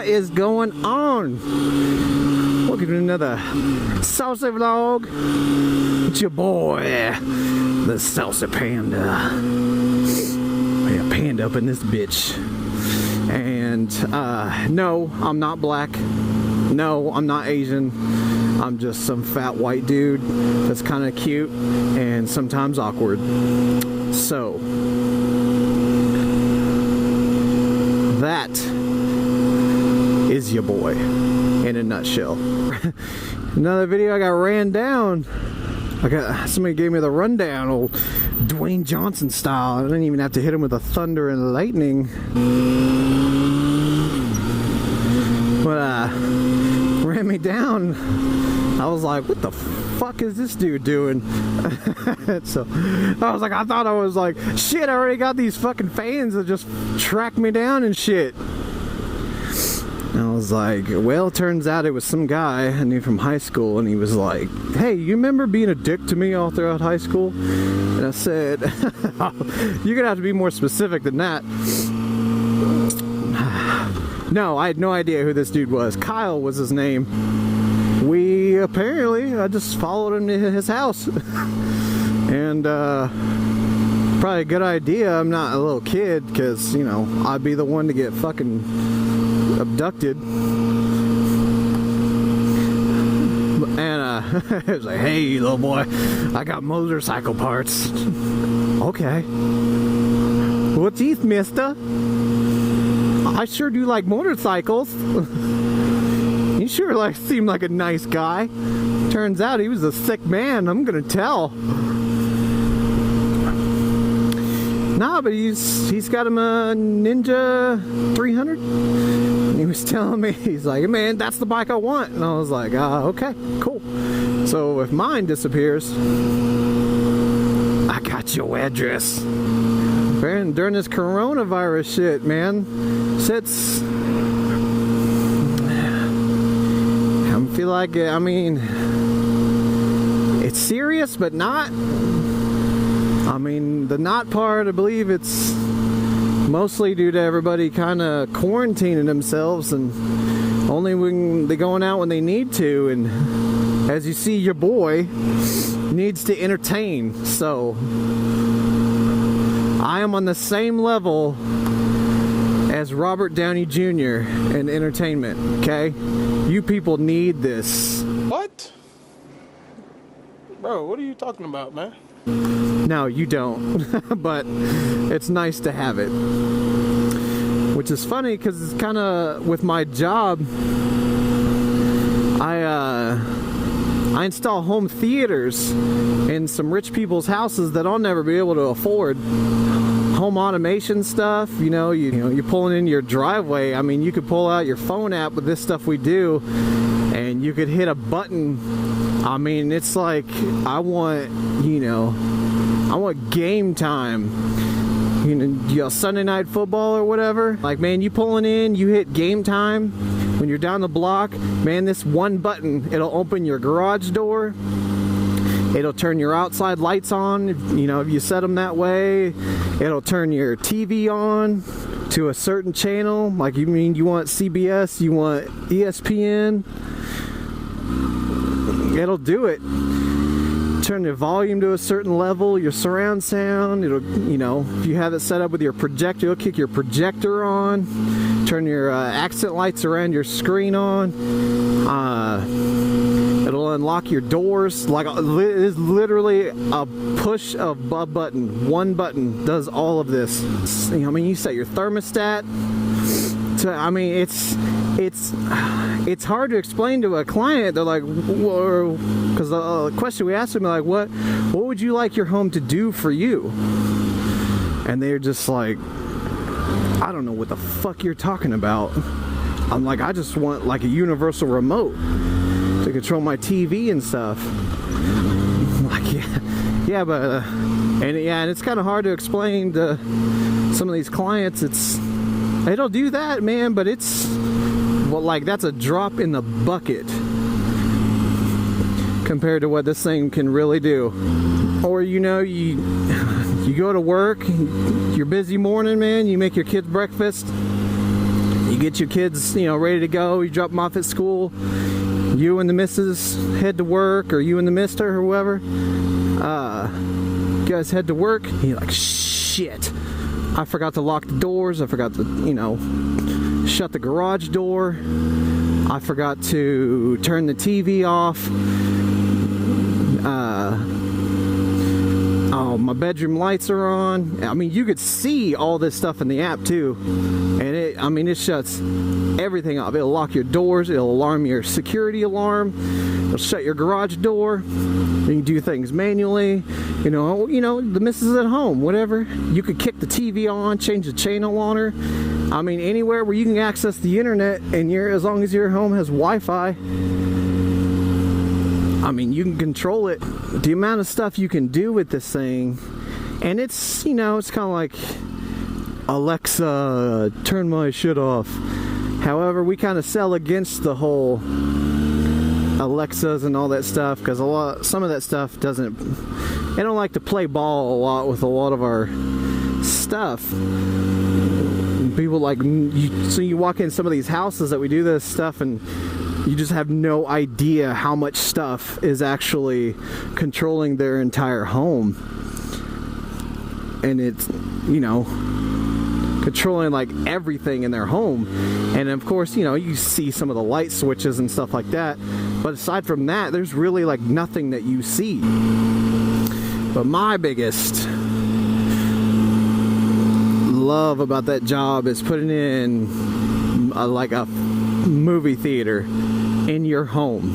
What is going on? Welcome to another Salsa vlog. It's your boy, the Salsa Panda. Yeah, Panda up in this bitch. And no, I'm not black. No, I'm not Asian. I'm just some fat white dude that's kind of cute and sometimes awkward. So that is your boy in a nutshell. Another video, I got ran down. Somebody gave me the rundown, old Dwayne Johnson style. I didn't even have to hit him with a thunder and lightning. But ran me down. I was like, what the fuck is this dude doing? So I was like, I thought I was like, shit, I already got these fucking fans that just track me down and shit. And I was like, well, it turns out it was some guy I knew from high school, and he was like, hey, you remember being a dick to me all throughout high school? And I said, you're gonna have to be more specific than that. No, I had no idea who this dude was. Kyle was his name. I just followed him to his house. And probably a good idea. I'm not a little kid, because, you know, I'd be the one to get fucking abducted. And it was like, hey, little boy, I got motorcycle parts. Okay. What teeth, mister? I sure do like motorcycles. He sure seemed like a nice guy. Turns out he was a sick man, I'm gonna tell. Nah, but he's got him a Ninja 300. And he was telling me, he's like, man, that's the bike I want. And I was like, okay, cool. So if mine disappears, I got your address. During this coronavirus shit, man, I feel like, I mean, it's serious, but not. I mean, the not part, I believe it's mostly due to everybody kind of quarantining themselves and only when they're going out when they need to. And as you see, your boy needs to entertain. So I am on the same level as Robert Downey Jr. in entertainment, okay? You people need this. What? Bro, what are you talking about, man? No, you don't. But it's nice to have it. Which is funny, because it's kind of, with my job, I install home theaters in some rich people's houses that I'll never be able to afford. Home automation stuff, you're pulling in your driveway. I mean, you could pull out your phone app with this stuff we do, and you could hit a button. I mean, it's like, I want game time. Sunday night football or whatever. Like, man, you pulling in, you hit game time when you're down the block. Man, this one button, it'll open your garage door. It'll turn your outside lights on, if you set them that way. It'll turn your TV on to a certain channel. Like, you want CBS, you want ESPN. It'll do it. Turn the volume to a certain level, your surround sound. It'll, if you have it set up with your projector, it'll kick your projector on. Turn your accent lights around your screen on. It'll unlock your doors. Like, it is literally a push of a button. One button does all of this. You set your thermostat. It's hard to explain to a client. They're like, because the question we asked them, like, what would you like your home to do for you? And they're just like, I don't know what the fuck you're talking about. I'm like, I just want like a universal remote to control my TV and stuff. I'm like, yeah, but and it's kind of hard to explain to some of these clients. It'll do that, man, but it's, well, like, that's a drop in the bucket compared to what this thing can really do. Or, you go to work, your busy morning, man, you make your kids breakfast, You get your kids, you know, ready to go. You drop them off at school. You and the missus head to work, or you and the mister, or whoever. You guys head to work. And you're like, shit. I forgot to lock the doors. I forgot to, you know, shut the garage door. I forgot to turn the TV off. Oh, my bedroom lights are on. I mean, you could see all this stuff in the app too. And it shuts everything off. It'll lock your doors. It'll alarm your security alarm. It'll shut your garage door. You can do things manually. You know, the missus is at home, whatever. You could kick the TV on, change the channel on her. I mean, anywhere where you can access the internet, and as long as your home has Wi-Fi, I mean, you can control it. The amount of stuff you can do with this thing, and it's, you know, it's kind of like, Alexa, turn my shit off. However, we kind of sell against the whole Alexas and all that stuff, because some of that stuff doesn't. They don't like to play ball a lot with a lot of our stuff. People like so you walk in some of these houses that we do this stuff, and you just have no idea how much stuff is actually controlling their entire home. And it's, you know, controlling like everything in their home. And of course, you know, you see some of the light switches and stuff like that, but aside from that, there's really like nothing that you see. But my biggest love about that job is putting in like a movie theater in your home.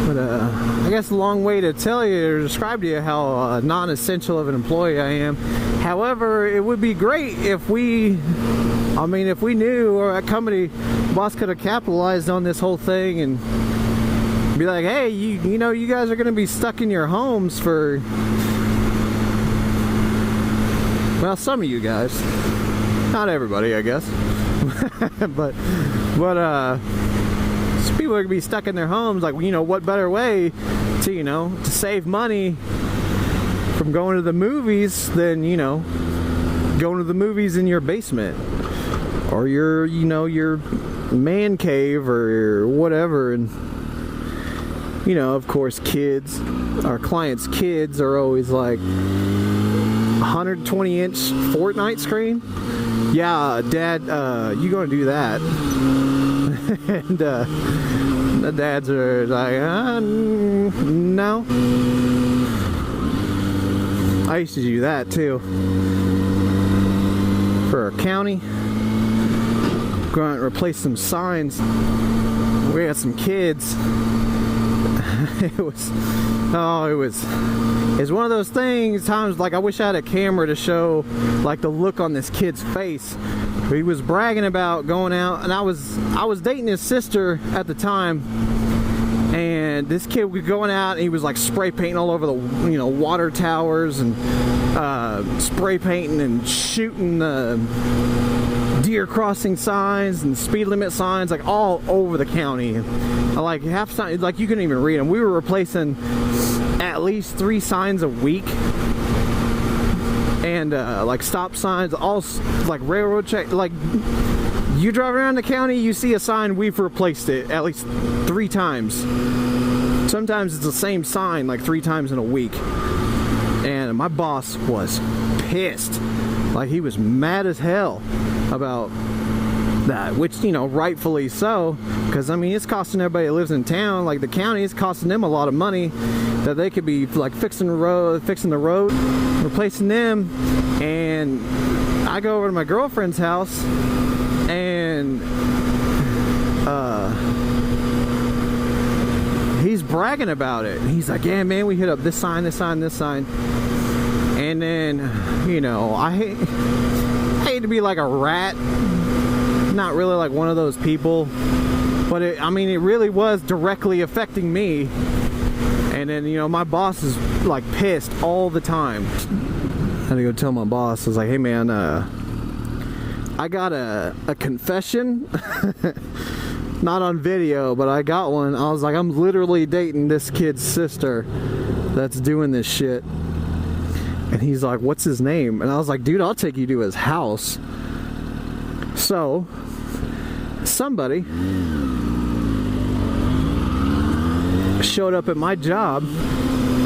But I guess a long way to tell you or describe to you how non-essential of an employee I am. However, it would be great if we knew, or a company boss could have capitalized on this whole thing and be like, hey, you know, you guys are going to be stuck in your homes for, well, some of you guys, not everybody, I guess. but people are gonna be stuck in their homes. Like, you know, what better way to, you know, to save money from going to the movies than, you know, going to the movies in your basement or your, you know, your man cave or whatever. And, you know, of course, kids, our clients' kids are always like 120-inch Fortnite screen. Yeah, Dad, you gonna do that? And the dads are like, no. I used to do that too. For our county, go out and replace some signs. We had some kids. It's one of those things, times like I wish I had a camera to show like the look on this kid's face. He was bragging about going out, and I was dating his sister at the time, and this kid was going out and he was like spray painting all over the, you know, water towers, and spray painting and shooting deer crossing signs and speed limit signs like all over the county. Like half the time, like you couldn't even read them. We were replacing at least 3 signs a week, and like stop signs, all like railroad check. Like you drive around the county, you see a sign, we've replaced it at least 3 times. Sometimes it's the same sign like 3 times in a week. And my boss was pissed. Like he was mad as hell about that, which, you know, rightfully so, because I mean it's costing everybody that lives in town, like the county is costing them a lot of money that they could be like fixing the road, replacing them. And I go over to my girlfriend's house, and he's bragging about it. He's like, yeah man, we hit up this sign, this sign, this sign. And then, you know, I hate to be like a rat, not really like one of those people, but I mean it really was directly affecting me. And then, you know, my boss is like pissed all the time. I had to go tell my boss, I was like, hey man, I got a confession. Not on video, but I got one. I was like, I'm literally dating this kid's sister that's doing this shit. And he's like, what's his name? And I was like, dude, I'll take you to his house. So somebody showed up at my job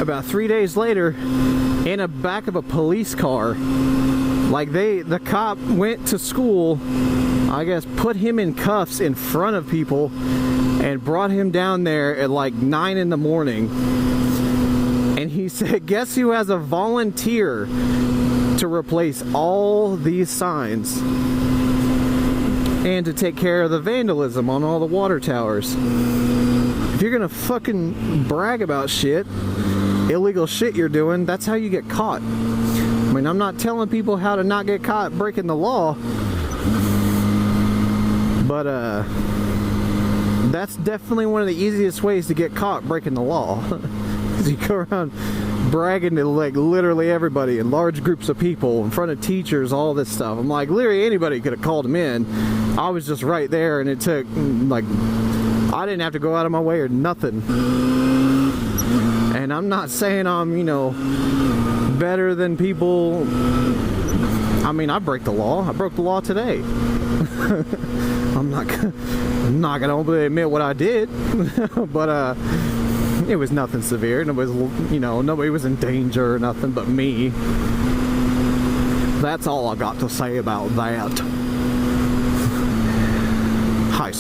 about 3 days later in the back of a police car. Like the cop went to school, I guess, put him in cuffs in front of people and brought him down there at like 9 in the morning. And he said, guess who has a volunteer to replace all these signs and to take care of the vandalism on all the water towers? If you're gonna fucking brag about shit, illegal shit you're doing, that's how you get caught. I mean, I'm not telling people how to not get caught breaking the law, but that's definitely one of the easiest ways to get caught breaking the law. Because you go around bragging to like literally everybody in large groups of people in front of teachers, all this stuff. I'm like, literally anybody could have called him in. I was just right there, and it took like, I didn't have to go out of my way or nothing. And I'm not saying I'm, you know, better than people. I mean, I break the law. I broke the law today. I'm not gonna openly admit what I did, but it was nothing severe, and it was, you know, nobody was in danger or nothing but me. That's all I got to say about that.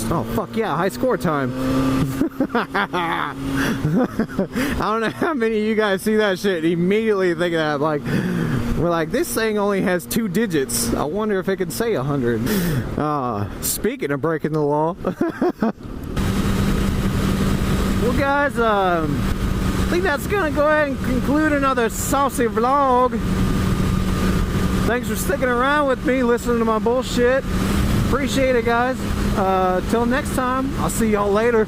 Oh fuck yeah, high score time. I don't know how many of you guys see that shit and immediately think of that, like, we're like, this thing only has 2 digits. I wonder if it can say 100. Speaking of breaking the law. Well guys, I think that's gonna go ahead and conclude another saucy vlog. Thanks for sticking around with me, listening to my bullshit. Appreciate it, guys. Till next time, I'll see y'all later.